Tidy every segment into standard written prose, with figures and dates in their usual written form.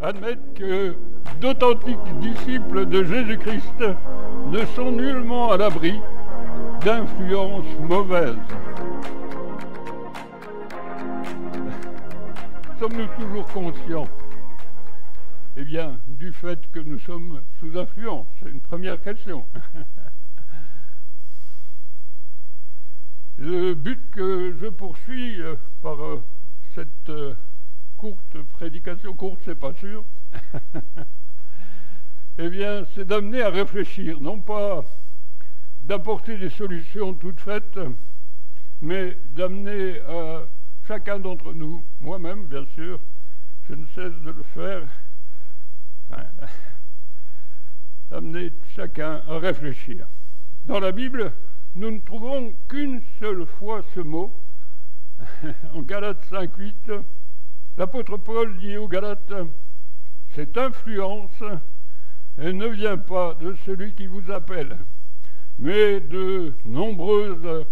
admettent que d'authentiques disciples de Jésus-Christ ne sont nullement à l'abri d'influences mauvaises. Sommes-nous toujours conscients, eh bien, du fait que nous sommes sous influence? C'est une première question. Le but que je poursuis par cette courte prédication, courte c'est pas sûr, eh bien c'est d'amener à réfléchir, non pas d'apporter des solutions toutes faites, mais d'amener à chacun d'entre nous, moi-même bien sûr, je ne cesse de le faire, amener chacun à réfléchir. Dans la Bible, nous ne trouvons qu'une seule fois ce mot, en Galates 5:8, l'apôtre Paul dit aux Galates, « Cette influence, elle ne vient pas de celui qui vous appelle, mais de nombreuses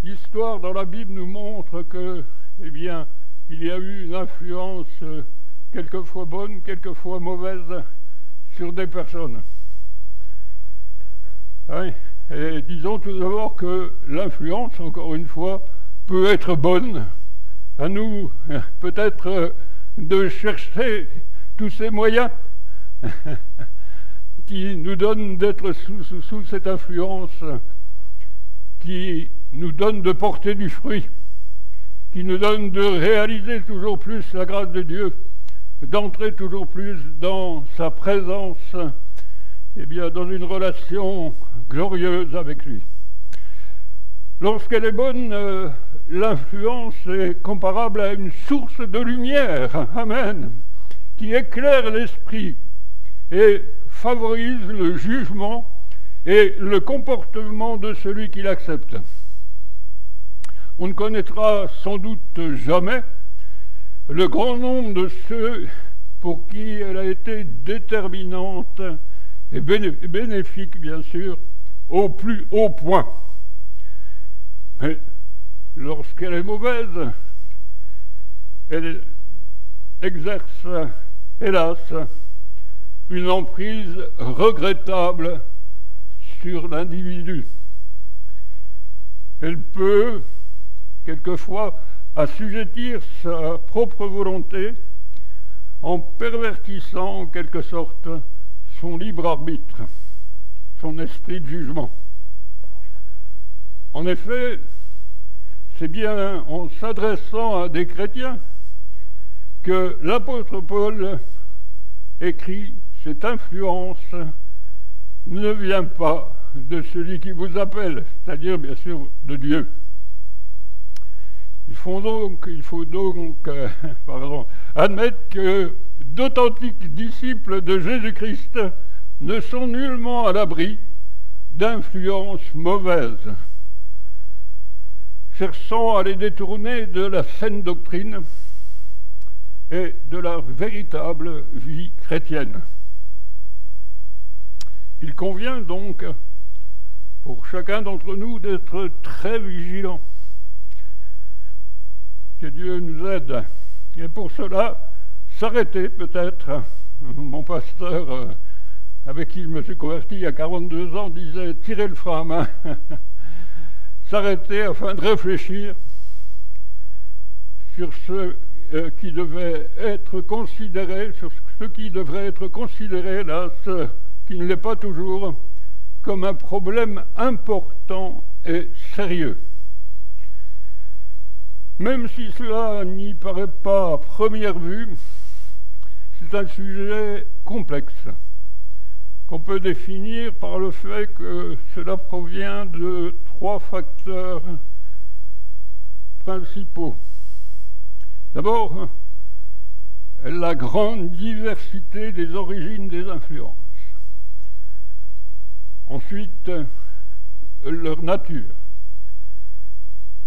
histoires dans la Bible nous montrent que, eh bien, il y a eu une influence quelquefois bonne, quelquefois mauvaise sur des personnes. » Oui. Et disons tout d'abord que l'influence, encore une fois, peut être bonne. À nous, peut-être, de chercher tous ces moyens qui nous donnent d'être sous cette influence, qui nous donnent de porter du fruit, qui nous donnent de réaliser toujours plus la grâce de Dieu, d'entrer toujours plus dans sa présence, eh bien, dans une relation glorieuse avec lui. Lorsqu'elle est bonne, l'influence est comparable à une source de lumière, amen, qui éclaire l'esprit et favorise le jugement et le comportement de celui qui l'accepte. On ne connaîtra sans doute jamais le grand nombre de ceux pour qui elle a été déterminante et bénéfique, bien sûr, au plus haut point. Mais lorsqu'elle est mauvaise, elle exerce, hélas, une emprise regrettable sur l'individu. Elle peut, quelquefois, assujettir sa propre volonté en pervertissant, en quelque sorte, son libre arbitre, son esprit de jugement. En effet, c'est bien en s'adressant à des chrétiens que l'apôtre Paul écrit « Cette influence ne vient pas de celui qui vous appelle », c'est-à-dire bien sûr de Dieu. Il faut donc admettre que d'authentiques disciples de Jésus-Christ ne sont nullement à l'abri d'influences mauvaises, cherchant à les détourner de la saine doctrine et de la véritable vie chrétienne. Il convient donc pour chacun d'entre nous d'être très vigilant. Que Dieu nous aide. Et pour cela, s'arrêter peut-être. Mon pasteur, avec qui je me suis converti il y a 42 ans, disait « tirer le frein à main ». S'arrêter afin de réfléchir sur ce qui devait être considéré, sur ce qui devrait être considéré, là, ce qui ne l'est pas toujours, comme un problème important et sérieux. Même si cela n'y paraît pas à première vue, c'est un sujet complexe qu'on peut définir par le fait que cela provient de 3 facteurs principaux. D'abord, la grande diversité des origines des influences. Ensuite, leur nature.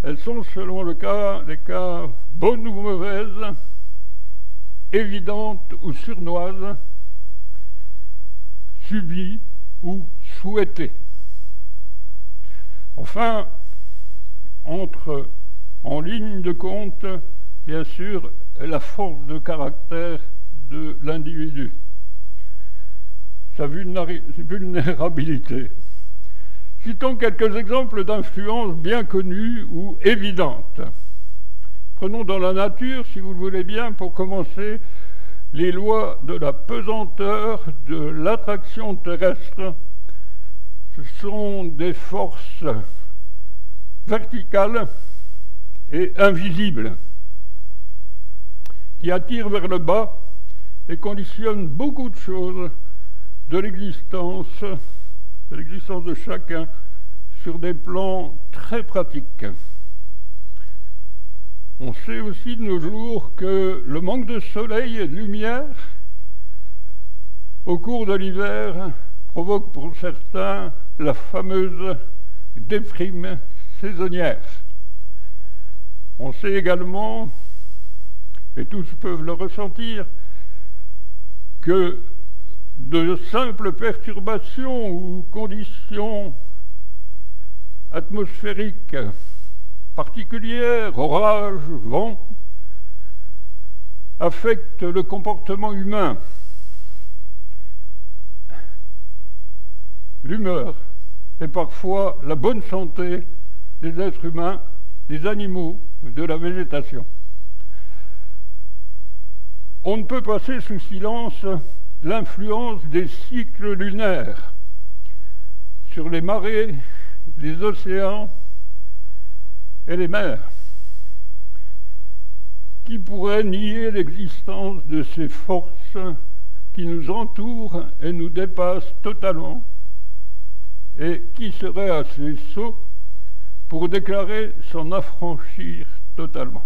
Elles sont, selon les cas bonnes ou mauvaises, évidentes ou sournoises, subies ou souhaitées. Enfin, entre en ligne de compte, bien sûr, la force de caractère de l'individu, sa vulnérabilité. Citons quelques exemples d'influences bien connues ou évidentes. Prenons dans la nature, si vous le voulez bien, pour commencer, les lois de la pesanteur, de l'attraction terrestre. Ce sont des forces verticales et invisibles qui attirent vers le bas et conditionnent beaucoup de choses de l'existence de chacun sur des plans très pratiques. On sait aussi de nos jours que le manque de soleil et de lumière au cours de l'hiver provoque pour certains la fameuse déprime saisonnière. On sait également, et tous peuvent le ressentir, que de simples perturbations ou conditions atmosphériques particulières, orages, vent, affectent le comportement humain, l'humeur et parfois la bonne santé des êtres humains, des animaux, de la végétation. On ne peut passer sous silence l'influence des cycles lunaires sur les marées, les océans et les mers. Qui pourrait nier l'existence de ces forces qui nous entourent et nous dépassent totalement, et qui serait assez sot pour déclarer s'en affranchir totalement?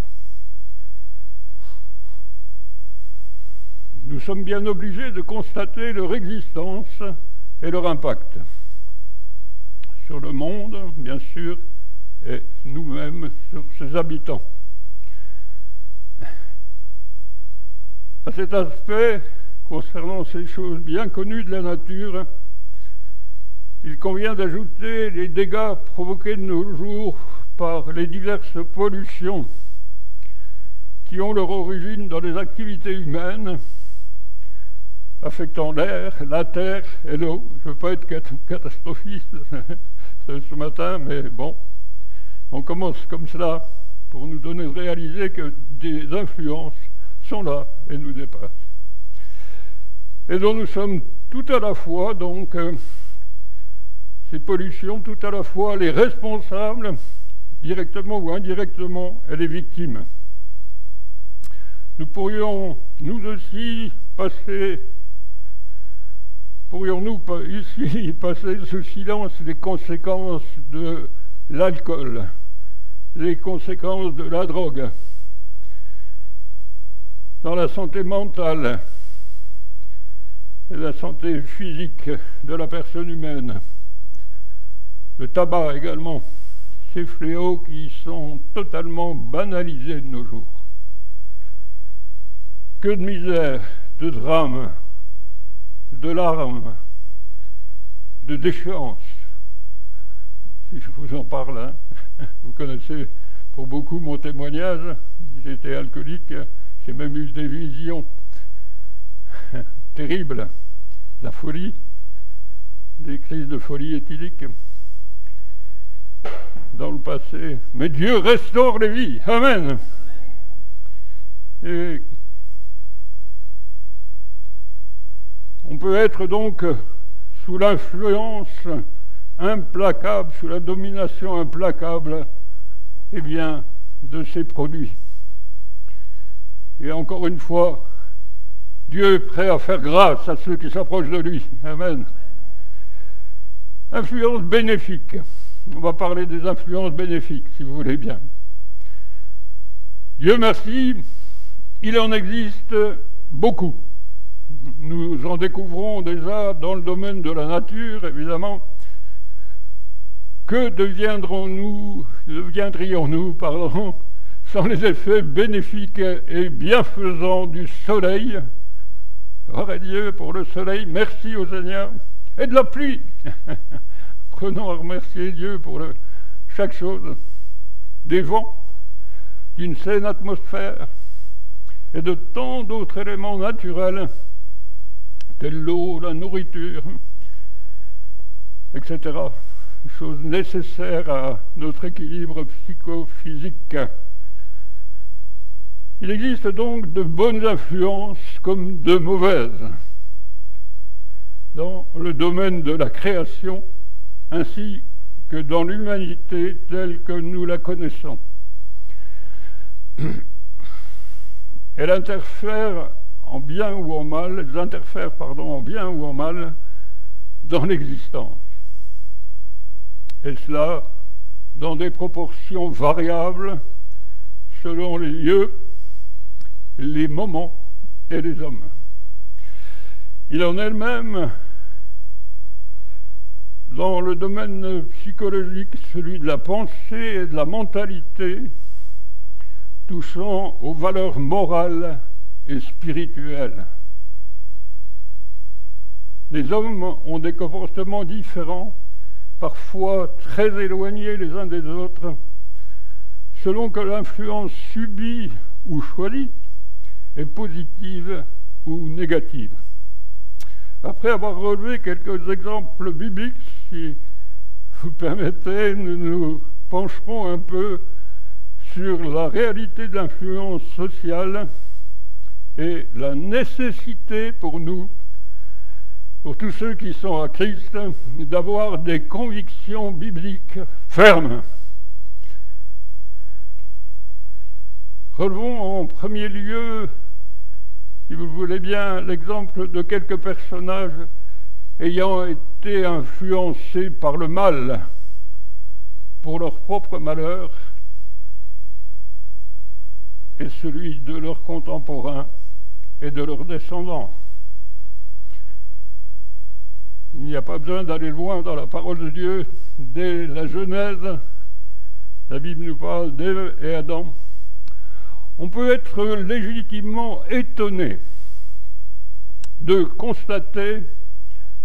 Nous sommes bien obligés de constater leur existence et leur impact sur le monde, bien sûr, et nous-mêmes, sur ses habitants. À cet aspect, concernant ces choses bien connues de la nature, il convient d'ajouter les dégâts provoqués de nos jours par les diverses pollutions qui ont leur origine dans les activités humaines affectant l'air, la terre et l'eau. Je ne veux pas être catastrophiste ce matin, mais bon, on commence comme cela pour nous donner de réaliser que des influences sont là et nous dépassent. Et dont nous sommes tout à la fois, donc, ces pollutions, tout à la fois les responsables, directement ou indirectement, et les victimes. Nous pourrions, nous aussi, pourrions-nous ici passer sous silence les conséquences de l'alcool, les conséquences de la drogue dans la santé mentale et la santé physique de la personne humaine? Le tabac également, ces fléaux qui sont totalement banalisés de nos jours. Que de misère, de drame, de larmes, de déchéance, si je vous en parle. Hein. Vous connaissez pour beaucoup mon témoignage. J'étais alcoolique, j'ai même eu des visions terribles, la folie, des crises de folie éthylique dans le passé. Mais Dieu restaure les vies. Amen. Et on peut être donc sous l'influence implacable, sous la domination implacable, eh bien, de ces produits. Et encore une fois, Dieu est prêt à faire grâce à ceux qui s'approchent de lui. Amen. Influence bénéfique. On va parler des influences bénéfiques, si vous voulez bien. Dieu merci, il en existe beaucoup. Nous en découvrons déjà dans le domaine de la nature, évidemment. Que deviendrions-nous, sans les effets bénéfiques et bienfaisants du soleil? Gloire à Dieu pour le soleil, merci au Seigneur. Et de la pluie. Prenons à remercier Dieu pour chaque chose. Des vents, d'une saine atmosphère et de tant d'autres éléments naturels telle l'eau, la nourriture, etc. Choses nécessaires à notre équilibre psychophysique. Il existe donc de bonnes influences comme de mauvaises dans le domaine de la création ainsi que dans l'humanité telle que nous la connaissons. Elles interfèrent en bien ou en mal, en bien ou en mal dans l'existence. Et cela dans des proportions variables selon les lieux, les moments et les hommes. Il en est même dans le domaine psychologique, celui de la pensée et de la mentalité, touchant aux valeurs morales et spirituelles. Les hommes ont des comportements différents, parfois très éloignés les uns des autres, selon que l'influence subie ou choisie est positive ou négative. Après avoir relevé quelques exemples bibliques, si vous permettez, nous nous pencherons un peu sur la réalité de l'influence sociale et la nécessité pour nous, pour tous ceux qui sont à Christ, d'avoir des convictions bibliques fermes. Relevons en premier lieu, si vous le voulez bien, l'exemple de quelques personnages ayant été influencés par le mal pour leur propre malheur et celui de leurs contemporains et de leurs descendants. Il n'y a pas besoin d'aller loin dans la parole de Dieu. Dès la Genèse, la Bible nous parle d'Ève et Adam. On peut être légitimement étonné de constater,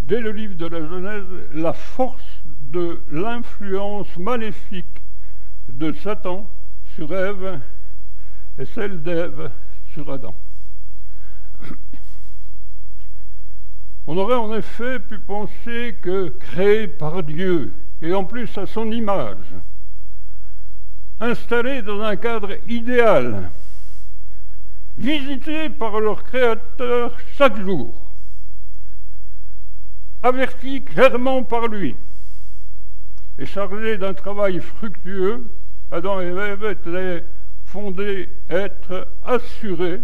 dès le livre de la Genèse, la force de l'influence maléfique de Satan sur Ève et celle d'Ève sur Adam. On aurait en effet pu penser que créés par Dieu, et en plus à son image, installés dans un cadre idéal, visités par leur Créateur chaque jour, avertis clairement par lui, et chargés d'un travail fructueux, Adam et Ève étaient fondés, être assurés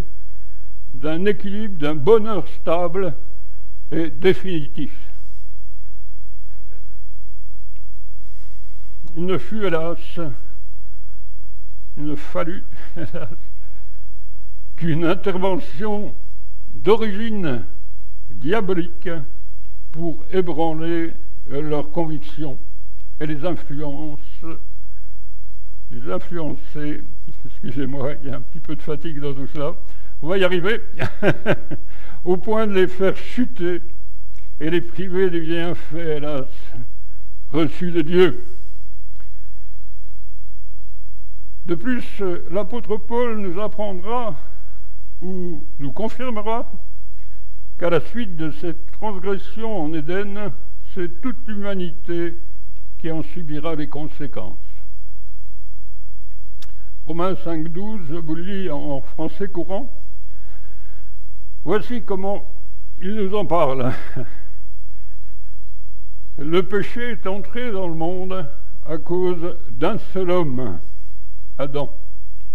d'un équilibre, d'un bonheur stable et définitif. Il ne fallut, hélas, qu'une intervention d'origine diabolique pour ébranler leurs convictions et les influencer. Excusez-moi, il y a un petit peu de fatigue dans tout cela. On va y arriver. Au point de les faire chuter et les priver des bienfaits, hélas, reçus de Dieu. De plus, l'apôtre Paul nous apprendra ou nous confirmera qu'à la suite de cette transgression en Éden, c'est toute l'humanité qui en subira les conséquences. Romains 5,12, je vous le lis en français courant. Voici comment il nous en parle. Le péché est entré dans le monde à cause d'un seul homme, Adam.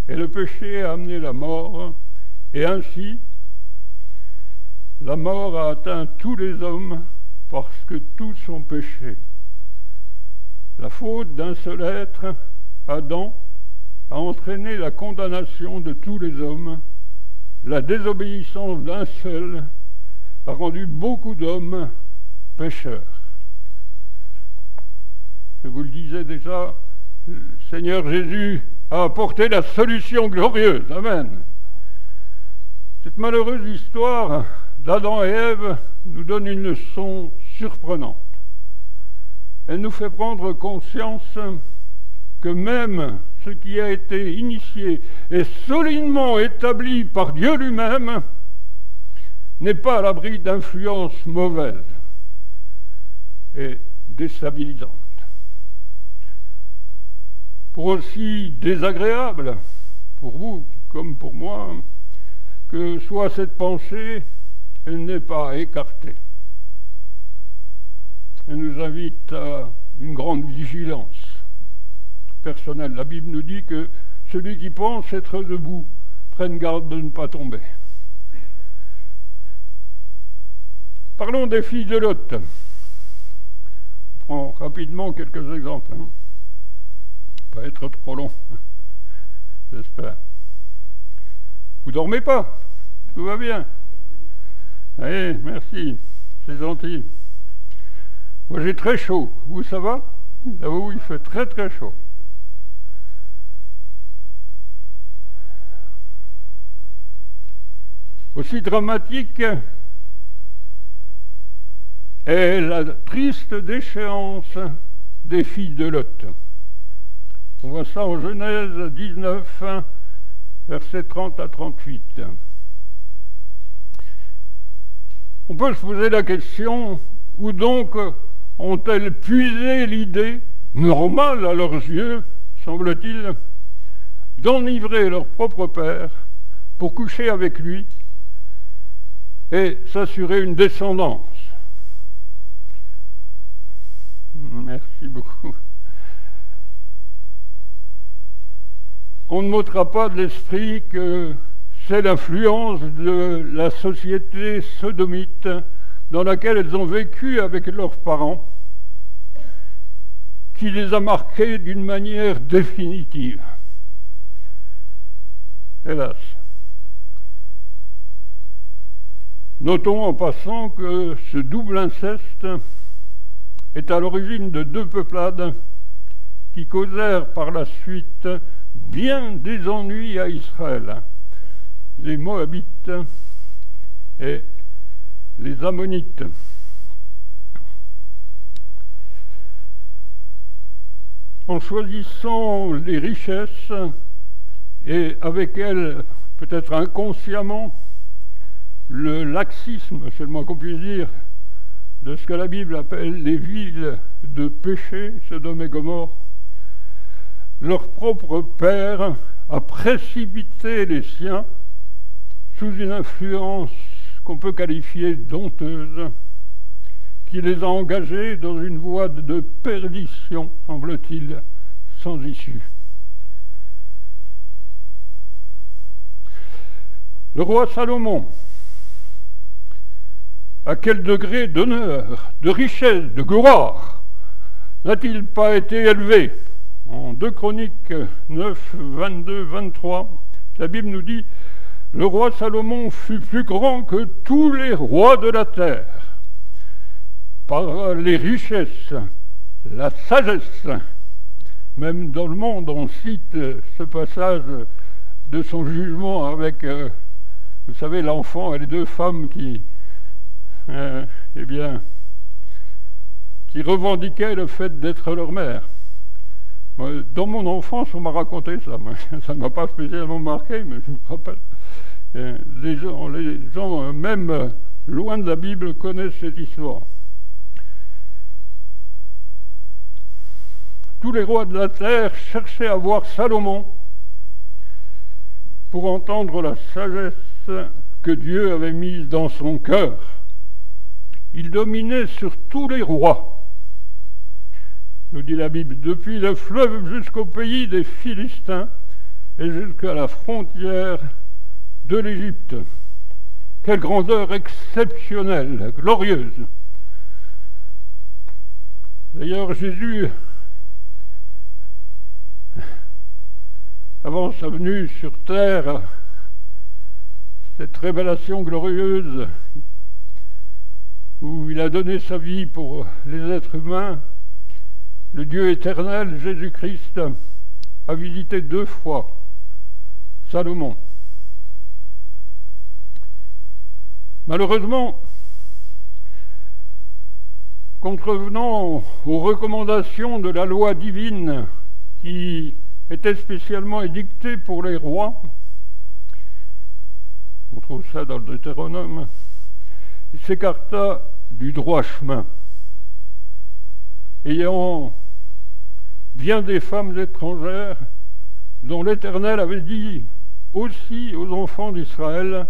Et le péché a amené la mort, et ainsi, la mort a atteint tous les hommes parce que tous ont péché. La faute d'un seul être, Adam, a entraîné la condamnation de tous les hommes. La désobéissance d'un seul a rendu beaucoup d'hommes pécheurs. Je vous le disais déjà, le Seigneur Jésus a apporté la solution glorieuse. Amen. Cette malheureuse histoire d'Adam et Ève nous donne une leçon surprenante. Elle nous fait prendre conscience que même ce qui a été initié et solidement établi par Dieu lui-même n'est pas à l'abri d'influences mauvaises et déstabilisantes. Pour aussi désagréable, pour vous comme pour moi, que soit cette pensée, elle n'est pas écartée. Elle nous invite à une grande vigilance personnelle. La Bible nous dit que celui qui pense être debout prenne garde de ne pas tomber. Parlons des filles de Lot. On prend rapidement quelques exemples. Pas être trop long, j'espère. Vous dormez pas? Tout va bien? Allez, merci, c'est gentil. Moi j'ai très chaud, vous ça va? Là-haut il fait très très chaud. Aussi dramatique est la triste déchéance des filles de Lot. On voit ça en Genèse 19, versets 30 à 38. On peut se poser la question, où donc ont-elles puisé l'idée, normale à leurs yeux, semble-t-il, d'enivrer leur propre père pour coucher avec lui et s'assurer une descendance? Merci beaucoup. On ne m'ôtera pas de l'esprit que c'est l'influence de la société sodomite dans laquelle elles ont vécu avec leurs parents qui les a marquées d'une manière définitive. Hélas. Notons en passant que ce double inceste est à l'origine de 2 peuplades qui causèrent par la suite bien des ennuis à Israël, les Moabites et les Ammonites. En choisissant les richesses et avec elles, peut-être inconsciemment, le laxisme, c'est le moins qu'on puisse dire, de ce que la Bible appelle les villes de péché, Sodome et Gomorrhe, leur propre père a précipité les siens sous une influence qu'on peut qualifier d'honteuse, qui les a engagés dans une voie de perdition, semble-t-il, sans issue. Le roi Salomon, à quel degré d'honneur, de richesse, de gloire n'a-t-il pas été élevé? En 2 Chroniques 9, 22, 23, la Bible nous dit « Le roi Salomon fut plus grand que tous les rois de la terre, par les richesses, la sagesse. » Même dans le monde, on cite ce passage de son jugement avec, vous savez, l'enfant et les 2 femmes qui revendiquaient le fait d'être leur mère. Dans mon enfance, on m'a raconté ça. Ça ne m'a pas spécialement marqué, mais je me rappelle. Les gens, même loin de la Bible, connaissent cette histoire. Tous les rois de la terre cherchaient à voir Salomon pour entendre la sagesse que Dieu avait mise dans son cœur. Il dominait sur tous les rois, nous dit la Bible, depuis le fleuve jusqu'au pays des Philistins et jusqu'à la frontière de l'Égypte. Quelle grandeur exceptionnelle, glorieuse. D'ailleurs, Jésus, avant sa venue sur terre, cette révélation glorieuse où il a donné sa vie pour les êtres humains, le Dieu éternel, Jésus-Christ, a visité 2 fois Salomon. Malheureusement, contrevenant aux recommandations de la loi divine qui était spécialement édictée pour les rois, on trouve ça dans le Deutéronome, il s'écarta du droit chemin, ayant bien des femmes étrangères dont l'Éternel avait dit aussi aux enfants d'Israël,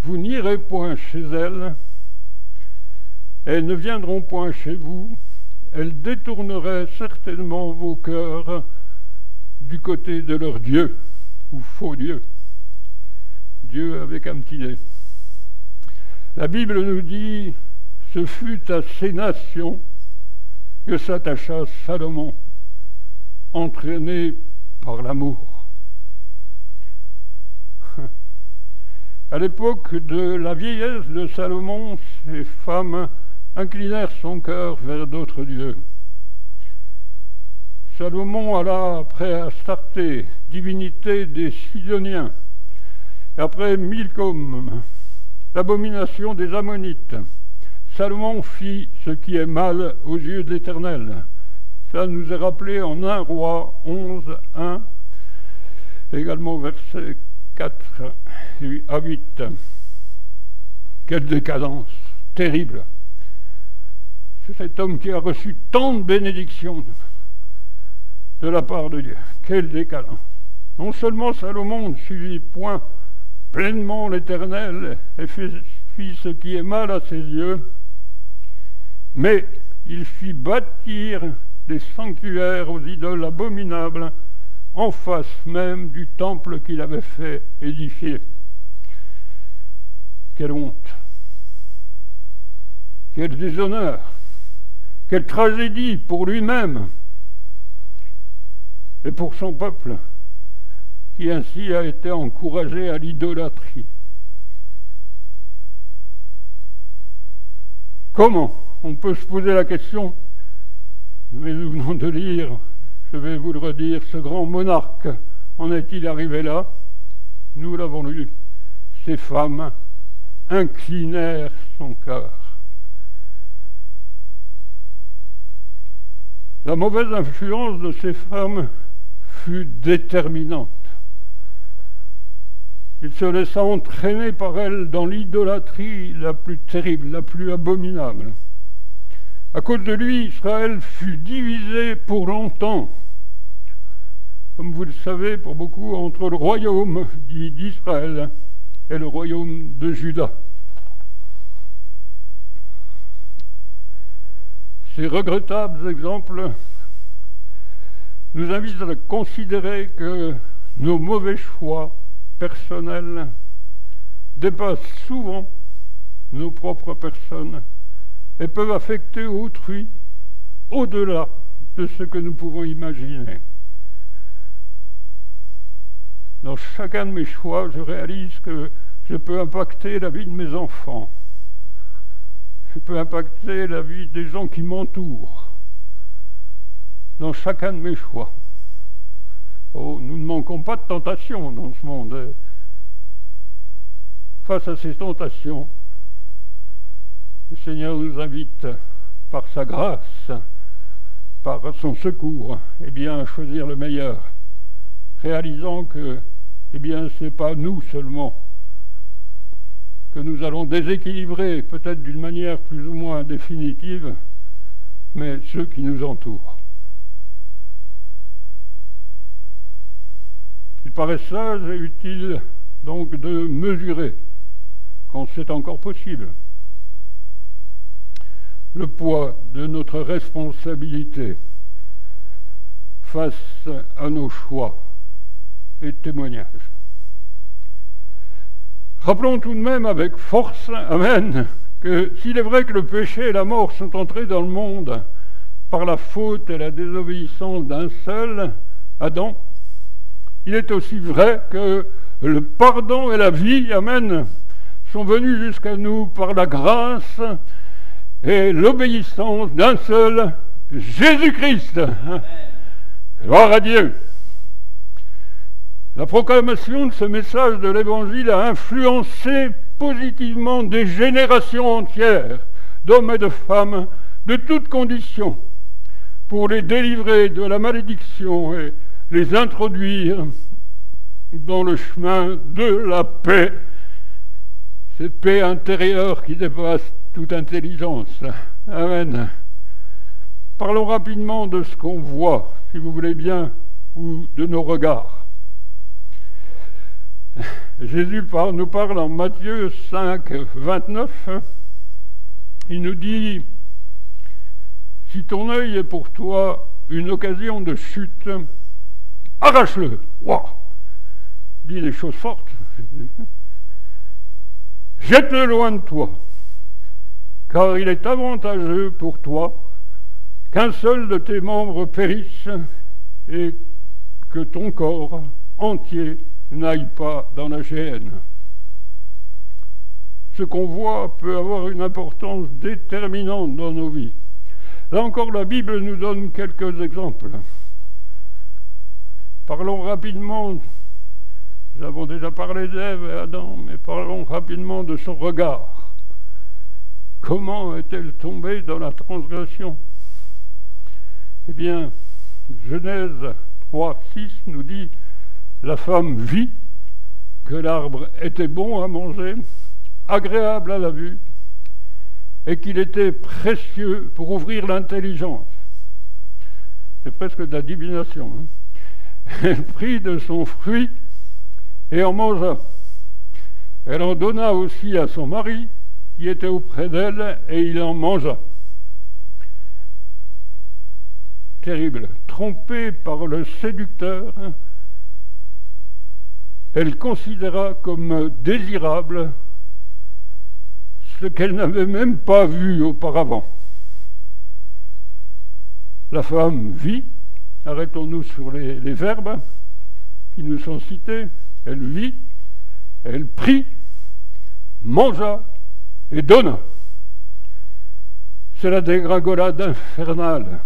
vous n'irez point chez elles ne viendront point chez vous, elles détourneraient certainement vos cœurs du côté de leur Dieu, ou faux Dieu, Dieu avec un petit dé. La Bible nous dit, ce fut à ces nations que s'attacha Salomon, entraîné par l'amour. À l'époque de la vieillesse de Salomon, ces femmes inclinèrent son cœur vers d'autres dieux. Salomon alla après Astarté, divinité des Sidoniens, et après Milcom, l'abomination des Ammonites. Salomon fit ce qui est mal aux yeux de l'Éternel. Ça nous est rappelé en 1 Roi 11, 1, également versets 4 à 8. Quelle décadence terrible! C'est cet homme qui a reçu tant de bénédictions de la part de Dieu. Quelle décadence! Non seulement Salomon ne suivit point pleinement l'Éternel et fit ce qui est mal à ses yeux, mais il fit bâtir des sanctuaires aux idoles abominables en face même du temple qu'il avait fait édifier. Quelle honte! Quel déshonneur! Quelle tragédie pour lui-même et pour son peuple, qui ainsi a été encouragé à l'idolâtrie. Comment? On peut se poser la question, mais nous venons de lire, je vais vous le redire, ce grand monarque, en est-il arrivé là? Nous l'avons lu. Ces femmes inclinèrent son cœur. La mauvaise influence de ces femmes fut déterminante. Il se laissa entraîner par elles dans l'idolâtrie la plus terrible, la plus abominable. À cause de lui, Israël fut divisé pour longtemps, comme vous le savez pour beaucoup, entre le royaume dit d'Israël et le royaume de Juda. Ces regrettables exemples nous invitent à considérer que nos mauvais choix personnels dépassent souvent nos propres personnes et peuvent affecter autrui au-delà de ce que nous pouvons imaginer. Dans chacun de mes choix, je réalise que je peux impacter la vie de mes enfants. Je peux impacter la vie des gens qui m'entourent. Dans chacun de mes choix. Oh, nous ne manquons pas de tentations dans ce monde. Face à ces tentations, le Seigneur nous invite, par sa grâce, par son secours, à choisir le meilleur, réalisant que, ce n'est pas nous seulement que nous allons déséquilibrer, peut-être d'une manière plus ou moins définitive, mais ceux qui nous entourent. Il paraît sage et utile donc de mesurer, quand c'est encore possible, le poids de notre responsabilité face à nos choix et témoignages. Rappelons tout de même avec force, amen, que s'il est vrai que le péché et la mort sont entrés dans le monde par la faute et la désobéissance d'un seul, Adam, il est aussi vrai que le pardon et la vie, amen, sont venus jusqu'à nous par la grâce et l'obéissance d'un seul, Jésus-Christ. Gloire à Dieu. La proclamation de ce message de l'Évangile a influencé positivement des générations entières d'hommes et de femmes de toutes conditions pour les délivrer de la malédiction et les introduire dans le chemin de la paix. cette paix intérieure qui dépasse toute intelligence. Amen. Parlons rapidement de ce qu'on voit, si vous voulez bien, ou de nos regards. Jésus nous parle en Matthieu 5, 29. Il nous dit, si ton œil est pour toi une occasion de chute, arrache-le. Wow. Il dit des choses fortes. Jette-le loin de toi, car il est avantageux pour toi qu'un seul de tes membres périsse et que ton corps entier n'aille pas dans la géhenne. Ce qu'on voit peut avoir une importance déterminante dans nos vies. Là encore, la Bible nous donne quelques exemples. Parlons rapidement, nous avons déjà parlé d'Ève et Adam, mais parlons rapidement de son regard. Comment est-elle tombée dans la transgression? Eh bien, Genèse 3, 6 nous dit « La femme vit que l'arbre était bon à manger, agréable à la vue, et qu'il était précieux pour ouvrir l'intelligence. » C'est presque de la divination. Hein. Elle prit de son fruit et en mangea. Elle en donna aussi à son mari, qui était auprès d'elle, et il en mangea. Terrible. Trompée par le séducteur, elle considéra comme désirable ce qu'elle n'avait même pas vu auparavant. La femme vit, arrêtons-nous sur les verbes qui nous sont cités, elle vit, elle prit, mangea et donna. C'est la dégringolade infernale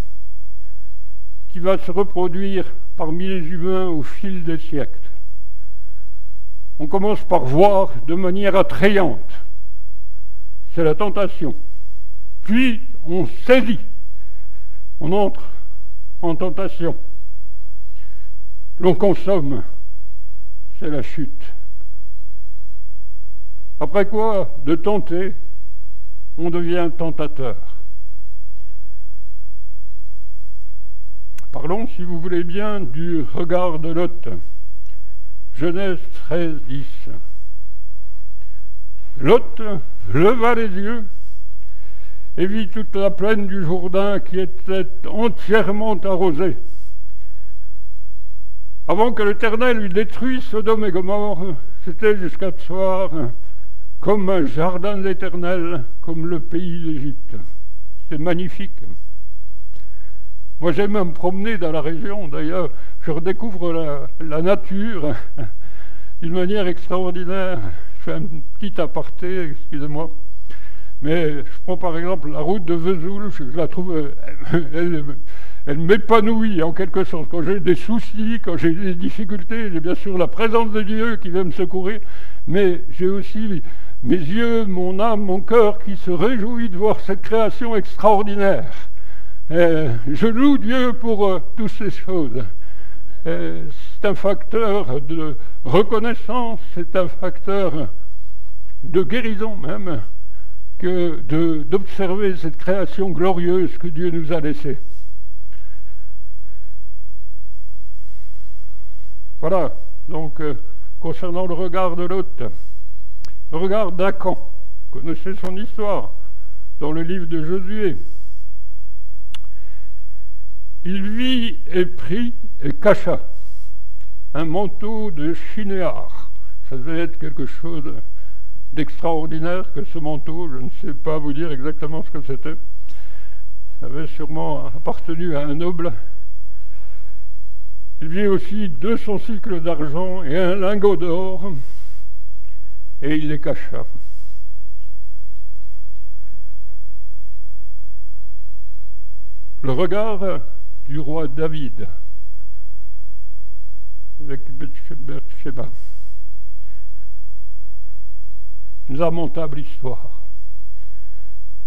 qui va se reproduire parmi les humains au fil des siècles. On commence par voir de manière attrayante. C'est la tentation. Puis on saisit. On entre en tentation. L'on consomme. C'est la chute. Après quoi, de tenter, on devient tentateur. Parlons, si vous voulez bien, du regard de Lot. Genèse 13, 10. Lot leva les yeux et vit toute la plaine du Jourdain qui était entièrement arrosée. Avant que l'Éternel eût détruit Sodome et Gomorrhe, c'était jusqu'à ce soir comme un jardin de l'Éternel, comme le pays d'Égypte. C'était magnifique. Moi, j'aime me promener dans la région, d'ailleurs, je redécouvre la nature d'une manière extraordinaire. Je fais un petit aparté, excusez-moi. Mais je prends par exemple la route de Vesoul, je la trouve, elle m'épanouit en quelque sorte. Quand j'ai des soucis, quand j'ai des difficultés, j'ai bien sûr la présence de Dieu qui vient me secourir, mais j'ai aussi mes yeux, mon âme, mon cœur qui se réjouit de voir cette création extraordinaire. Je loue Dieu pour toutes ces choses. C'est un facteur de reconnaissance, c'est un facteur de guérison même, que d'observer cette création glorieuse que Dieu nous a laissée. Voilà, donc concernant le regard de Lot, le regard d'Acan, vous connaissez son histoire dans le livre de Josué. Il vit et prit et cacha un manteau de chinéar. Ça devait être quelque chose d'extraordinaire que ce manteau, je ne sais pas vous dire exactement ce que c'était. Ça avait sûrement appartenu à un noble. Il vit aussi 200 cycles d'argent et un lingot d'or, et il les cacha. Le regard du roi David avec Bathsheba. Une lamentable histoire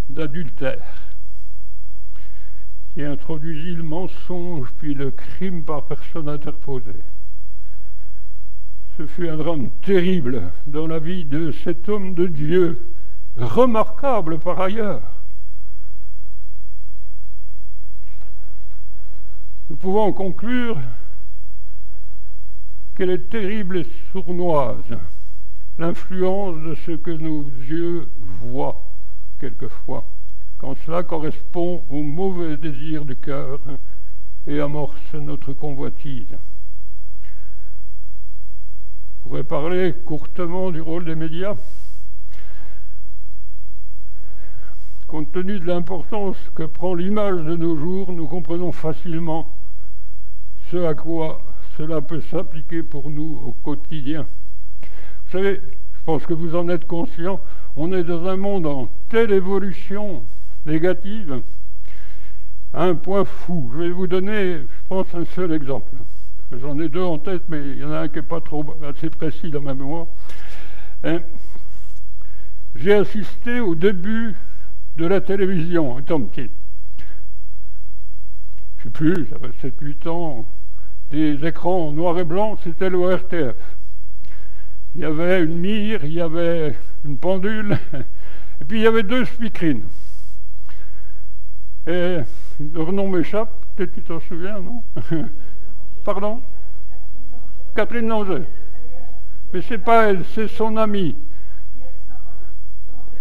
d'adultère qui introduisit le mensonge puis le crime par personne interposée. Ce fut un drame terrible dans la vie de cet homme de Dieu, remarquable par ailleurs. Nous pouvons en conclure qu'elle est terrible et sournoise, l'influence de ce que nos yeux voient quelquefois, quand cela correspond aux mauvais désirs du cœur et amorce notre convoitise. Je pourrais parler courtement du rôle des médias. Compte tenu de l'importance que prend l'image de nos jours, nous comprenons facilement ce à quoi cela peut s'appliquer pour nous au quotidien. Vous savez, je pense que vous en êtes conscient, on est dans un monde en telle évolution négative, à un point fou. Je vais vous donner, je pense, un seul exemple. J'en ai deux en tête, mais il y en a un qui n'est pas assez précis dans ma mémoire. J'ai assisté au début de la télévision, étant petit. Je ne sais plus, ça fait 7-8 ans, des écrans noir et blanc, c'était le RTF. Il y avait une mire, il y avait une pendule, et puis il y avait deux speakerines. Et leur nom m'échappe, peut-être tu t'en souviens, non? Pardon? Catherine Langer. Mais c'est pas elle, c'est son amie.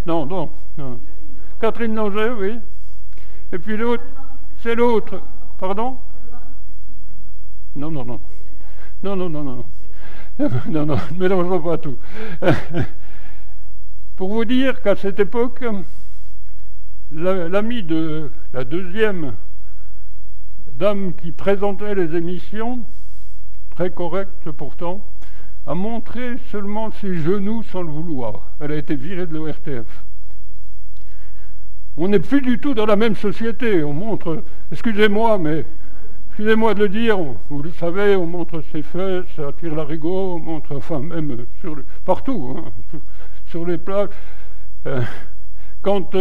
Non. Catherine Langer, oui. Et puis l'autre, c'est l'autre. Pardon? Non. Non, ne mélangeons pas tout. Pour vous dire qu'à cette époque, l'ami de la deuxième dame qui présentait les émissions, très correcte pourtant, a montré seulement ses genoux sans le vouloir. Elle a été virée de l'ORTF. On n'est plus du tout dans la même société. On montre, excusez-moi de le dire, vous le savez, on montre ses fesses, ça tire l'arigot, on montre, enfin même partout, hein, sur les plages. Quand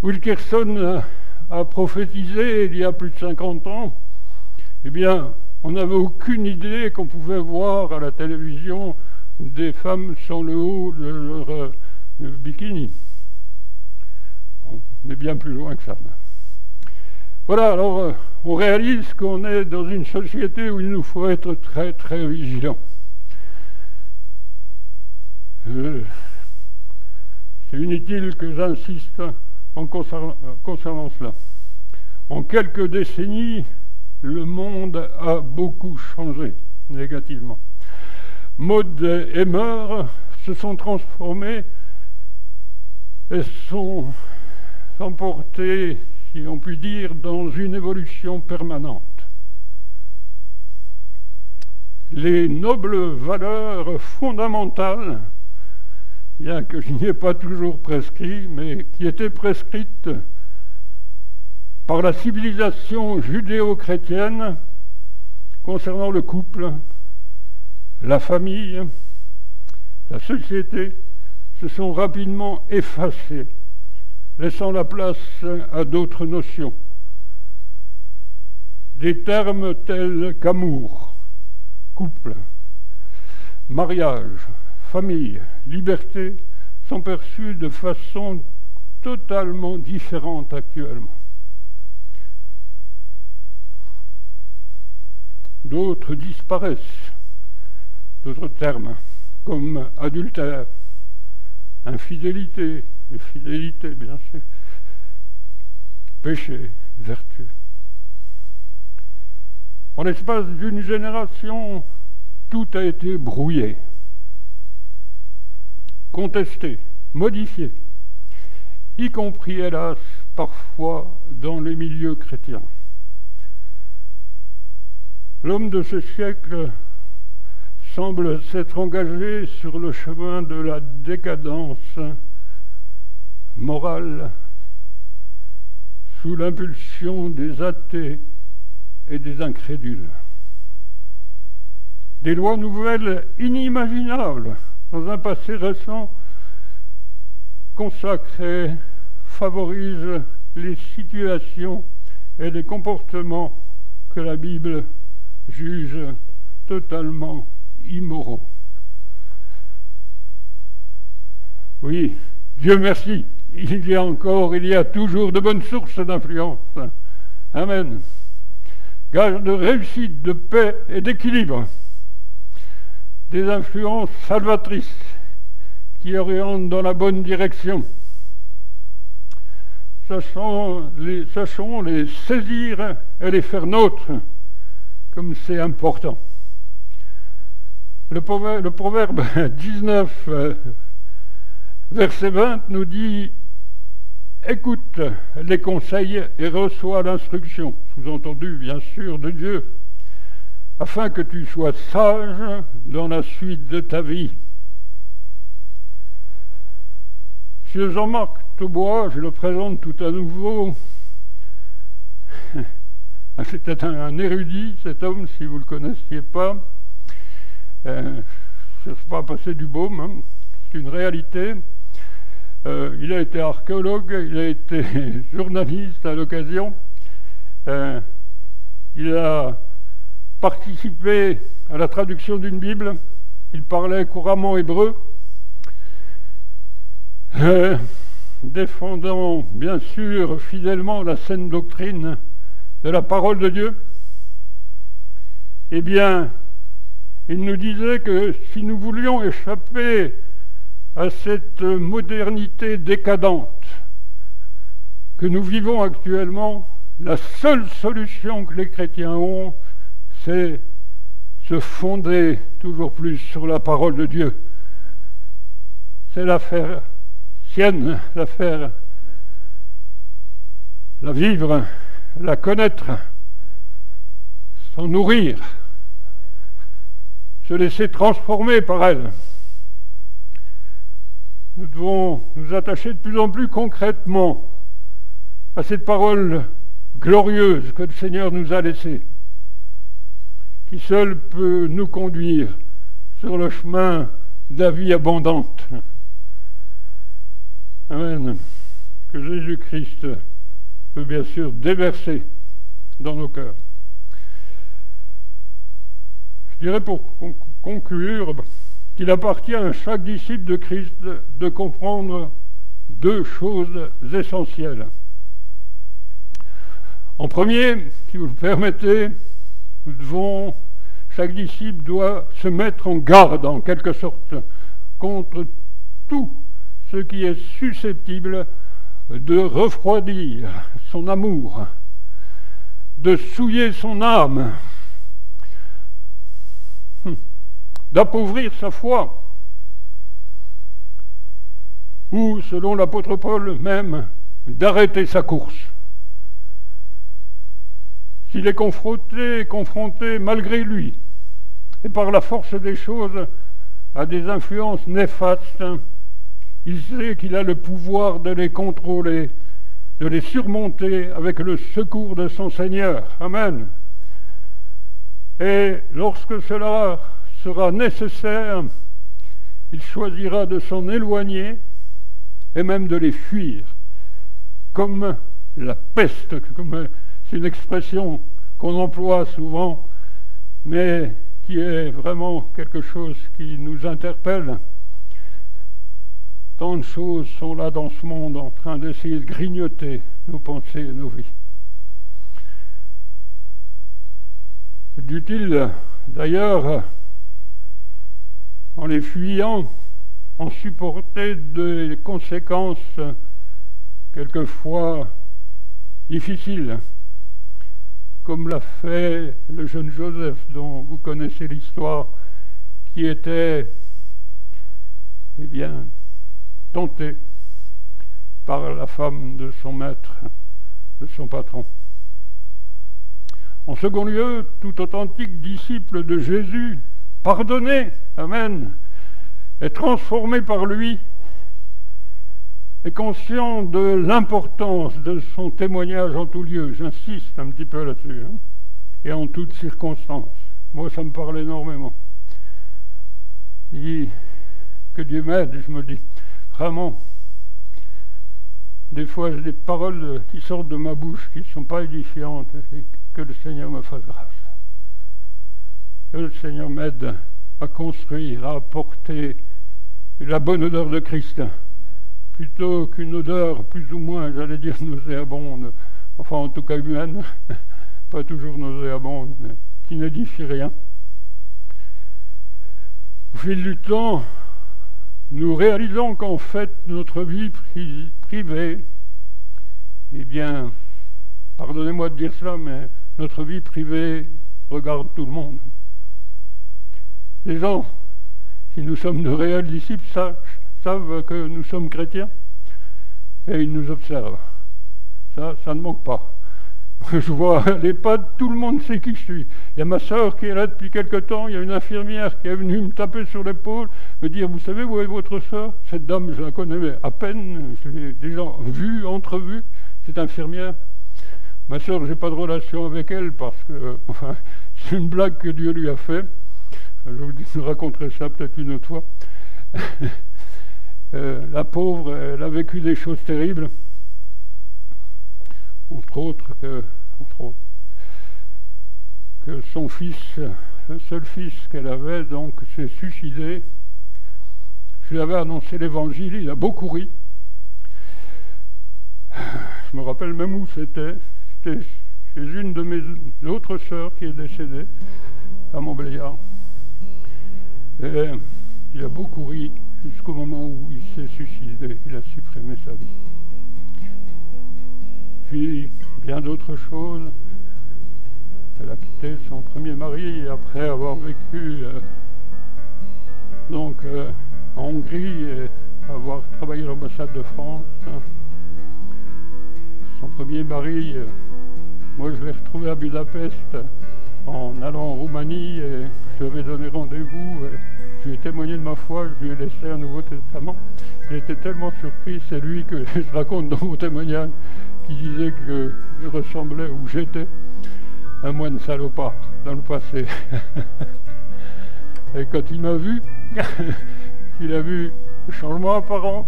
Wilkerson a prophétisé il y a plus de 50 ans, eh bien, on n'avait aucune idée qu'on pouvait voir à la télévision des femmes sans le haut de leur bikini. Bon, on est bien plus loin que ça. Voilà, alors on réalise qu'on est dans une société où il nous faut être très très vigilants. C'est inutile que j'insiste concernant cela. En quelques décennies, le monde a beaucoup changé négativement. Modes et mœurs se sont transformés et sont emportés, si on peut dire, dans une évolution permanente. Les nobles valeurs fondamentales, bien que je n'y ai pas toujours prescrit, mais qui étaient prescrites par la civilisation judéo-chrétienne concernant le couple, la famille, la société, se sont rapidement effacées, laissant la place à d'autres notions. Des termes tels qu'amour, couple, mariage, famille, liberté sont perçus de façon totalement différente actuellement. D'autres disparaissent, d'autres termes comme adultère, infidélité, et fidélité bien sûr, péché, vertu. En l'espace d'une génération, tout a été brouillé, contesté, modifié, y compris hélas parfois dans les milieux chrétiens. L'homme de ce siècle semble s'être engagé sur le chemin de la décadence morale sous l'impulsion des athées et des incrédules. Des lois nouvelles inimaginables dans un passé récent consacrées, favorisent les situations et les comportements que la Bible juge totalement immoraux. Oui, Dieu merci, il y a toujours de bonnes sources d'influence. Amen. Gage de réussite, de paix et d'équilibre. Des influences salvatrices qui orientent dans la bonne direction. Sachons les saisir et les faire nôtres, comme c'est important. Le proverbe 19, verset 20, nous dit « Écoute les conseils et reçois l'instruction », sous-entendu bien sûr de Dieu, afin que tu sois sage dans la suite de ta vie. Monsieur Jean-Marc Taubois, je le présente tout à nouveau. C'était un érudit, cet homme, si vous ne le connaissiez pas. Je ne cherche pas à passer du baume, hein. C'est une réalité. Il a été archéologue, il a été journaliste à l'occasion. Il a participé à la traduction d'une Bible. Il parlait couramment hébreu. Défendant bien sûr fidèlement la saine doctrine de la parole de Dieu, eh bien, il nous disait que si nous voulions échapper à cette modernité décadente que nous vivons actuellement, la seule solution que les chrétiens ont, c'est se fonder toujours plus sur la parole de Dieu. C'est l'affaire sienne, l'affaire, la vivre, la connaître, s'en nourrir, se laisser transformer par elle. Nous devons nous attacher de plus en plus concrètement à cette parole glorieuse que le Seigneur nous a laissée, qui seule peut nous conduire sur le chemin de la vie abondante. Amen. Que Jésus-Christ peut bien sûr déverser dans nos cœurs. Je dirais pour conclure qu'il appartient à chaque disciple de Christ de comprendre deux choses essentielles. En premier, si vous le permettez, chaque disciple doit se mettre en garde, en quelque sorte, contre tout ce qui est susceptible de refroidir son amour, de souiller son âme, d'appauvrir sa foi, ou, selon l'apôtre Paul même, d'arrêter sa course. S'il est confronté malgré lui, et par la force des choses, à des influences néfastes, il sait qu'il a le pouvoir de les contrôler, de les surmonter avec le secours de son Seigneur. Amen. Et lorsque cela sera nécessaire, il choisira de s'en éloigner et même de les fuir, comme la peste, c'est une expression qu'on emploie souvent, mais qui est vraiment quelque chose qui nous interpelle. Tant de choses sont là dans ce monde en train d'essayer de grignoter nos pensées et nos vies. Dût-il d'ailleurs, en les fuyant, en supporter des conséquences quelquefois difficiles, comme l'a fait le jeune Joseph dont vous connaissez l'histoire, qui était, eh bien, tenté par la femme de son maître, de son patron. En second lieu, tout authentique disciple de Jésus, pardonné, amen, est transformé par lui, est conscient de l'importance de son témoignage en tout lieu. J'insiste un petit peu là-dessus, hein, et en toutes circonstances. Moi, ça me parle énormément. Et que Dieu m'aide, je me dis, vraiment, des fois j'ai des paroles qui sortent de ma bouche qui ne sont pas édifiantes, et que le Seigneur me fasse grâce. que le Seigneur m'aide à construire, à apporter la bonne odeur de Christ, plutôt qu'une odeur plus ou moins, j'allais dire, nauséabonde, enfin en tout cas humaine, pas toujours nauséabonde, mais qui n'édifie rien. Au fil du temps, nous réalisons qu'en fait, notre vie privée, eh bien, pardonnez-moi de dire cela, mais notre vie privée regarde tout le monde. Les gens, si nous sommes de réels disciples, savent que nous sommes chrétiens et ils nous observent. Ça ne manque pas. Je vois à l'EHPAD, tout le monde sait qui je suis. Il y a ma sœur qui est là depuis quelque temps, il y a une infirmière qui est venue me taper sur l'épaule, me dire, vous savez où est votre sœur? Cette dame, je la connais à peine, je l'ai déjà vue, entrevue, cette infirmière. Ma sœur, je n'ai pas de relation avec elle parce que, enfin, c'est une blague que Dieu lui a fait. Je vous raconterai ça peut-être une autre fois. La pauvre, elle a vécu des choses terribles. Entre autres, que son fils, le seul fils qu'elle avait, donc, s'est suicidé. Je lui avais annoncé l'évangile, il a beaucoup ri. Je me rappelle même où c'était. C'était chez une de mes autres sœurs qui est décédée, à Montbéliard. Et il a beaucoup ri jusqu'au moment où il s'est suicidé, il a supprimé sa vie. Puis, bien d'autres choses. Elle a quitté son premier mari après avoir vécu en Hongrie et avoir travaillé à l'ambassade de France. Son premier mari, moi je l'ai retrouvé à Budapest en allant en Roumanie et je lui avais donné rendez-vous. Je lui ai témoigné de ma foi, je lui ai laissé un Nouveau Testament. Il était tellement surpris, c'est lui que je raconte dans mon témoignage, qui disait que je ressemblais, ou j'étais, un moine salopard dans le passé. Et quand il m'a vu, qu'il a vu le changement apparent,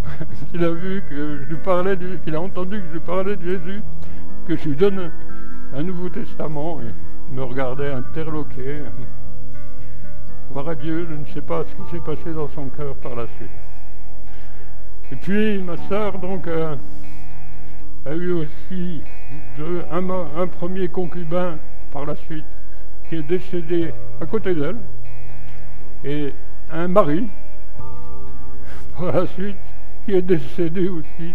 qu'il a vu que je lui parlais, qu'il a entendu que je lui parlais de Jésus, que je lui donne un Nouveau Testament, et il me regardait interloqué. Gloire à Dieu, je ne sais pas ce qui s'est passé dans son cœur par la suite. Et puis ma sœur, donc, a eu aussi un premier concubin par la suite, qui est décédé à côté d'elle, et un mari, par la suite, qui est décédé aussi.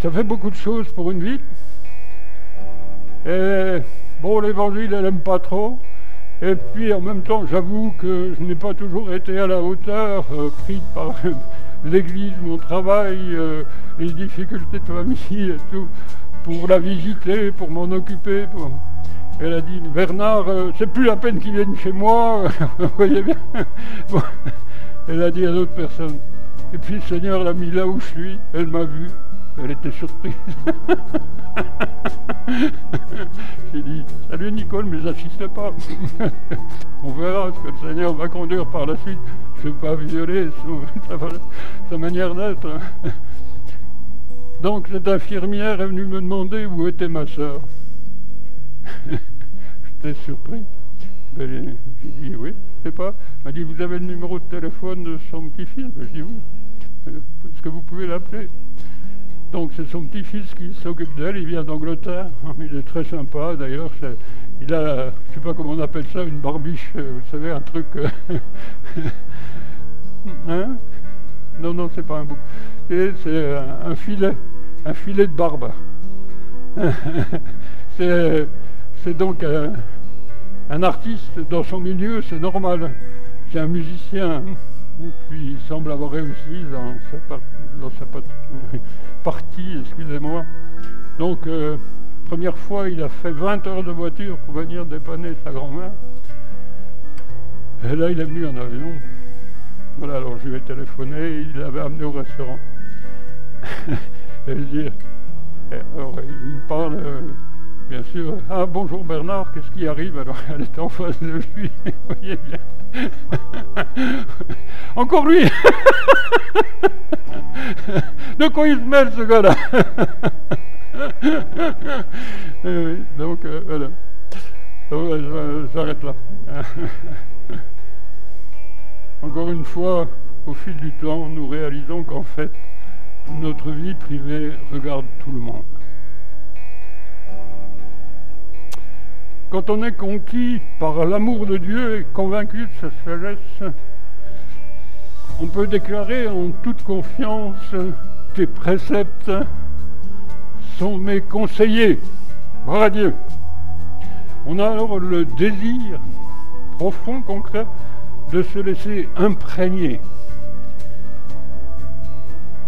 Ça fait beaucoup de choses pour une vie. Et bon, l'évangile, elle n'aime pas trop. Et puis en même temps, j'avoue que je n'ai pas toujours été à la hauteur, pris par l'église, mon travail, les difficultés de famille et tout, pour la visiter, pour m'en occuper. Elle a dit, Bernard, c'est plus la peine qu'il vienne chez moi, vous voyez bien. Bon. Elle a dit à d'autres personnes. Et puis le Seigneur l'a mis là où je suis, elle m'a vu, elle était surprise. J'ai dit, salut Nicole, mais j'insiste pas. On verra ce que le Seigneur va conduire par la suite. Je ne veux pas violer sa manière d'être. Donc cette infirmière est venue me demander où était ma sœur. J'étais surpris. J'ai dit oui, je sais pas. Elle m'a dit, vous avez le numéro de téléphone de son petit-fils? Je dis oui. Est-ce que vous pouvez l'appeler? Donc c'est son petit-fils qui s'occupe d'elle, il vient d'Angleterre, il est très sympa d'ailleurs, il a, je sais pas comment on appelle ça, une barbiche, vous savez, un truc... hein? Non, c'est pas un bouc. C'est un filet de barbe. C'est donc un artiste dans son milieu, c'est normal. C'est un musicien, et puis il semble avoir réussi dans sa partie, excusez-moi. Donc, première fois, il a fait 20 heures de voiture pour venir dépanner sa grand-mère. Et là, il est venu en avion. Voilà, alors je lui ai téléphoné, il l'avait amené au restaurant. Et alors, il me parle, bien sûr, ah bonjour Bernard, qu'est-ce qui arrive? Alors, elle était en face de lui, vous voyez bien. Encore lui. De quoi il se mêle ce gars-là? Donc voilà. J'arrête là. Encore une fois, au fil du temps, nous réalisons qu'en fait, notre vie privée regarde tout le monde. Quand on est conquis par l'amour de Dieu et convaincu de sa sagesse, on peut déclarer en toute confiance: tes préceptes sont mes conseillers. Gloire à Dieu. On a alors le désir profond, concret, de se laisser imprégner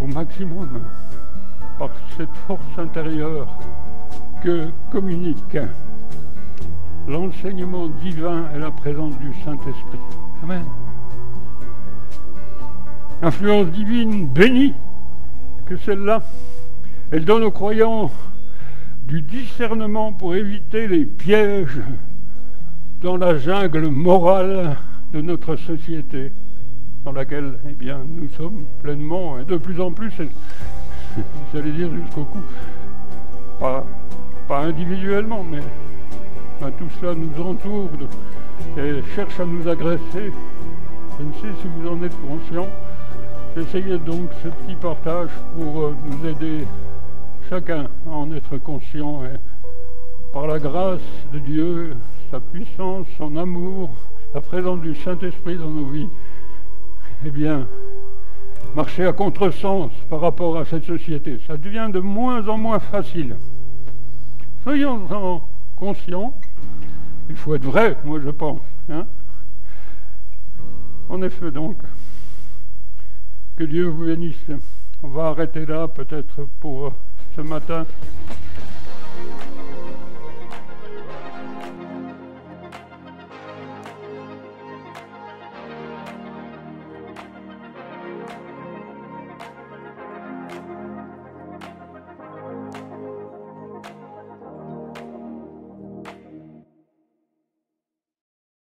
au maximum par cette force intérieure que communique l'enseignement divin et la présence du Saint-Esprit. Amen. Influence divine bénie que celle-là, elle donne aux croyants du discernement pour éviter les pièges dans la jungle morale de notre société, dans laquelle, eh bien, nous sommes pleinement, et de plus en plus, j'allais dire jusqu'au cou, pas individuellement, mais tout cela nous entoure et cherche à nous agresser. Je ne sais si vous en êtes conscients. J'essayais donc ce petit partage pour nous aider chacun à en être conscient, et par la grâce de Dieu, sa puissance, son amour, la présence du Saint-Esprit dans nos vies, eh bien, marcher à contresens par rapport à cette société. Ça devient de moins en moins facile. Soyons-en conscients. Il faut être vrai, moi je pense. En effet donc, que Dieu vous bénisse. On va arrêter là peut-être pour ce matin.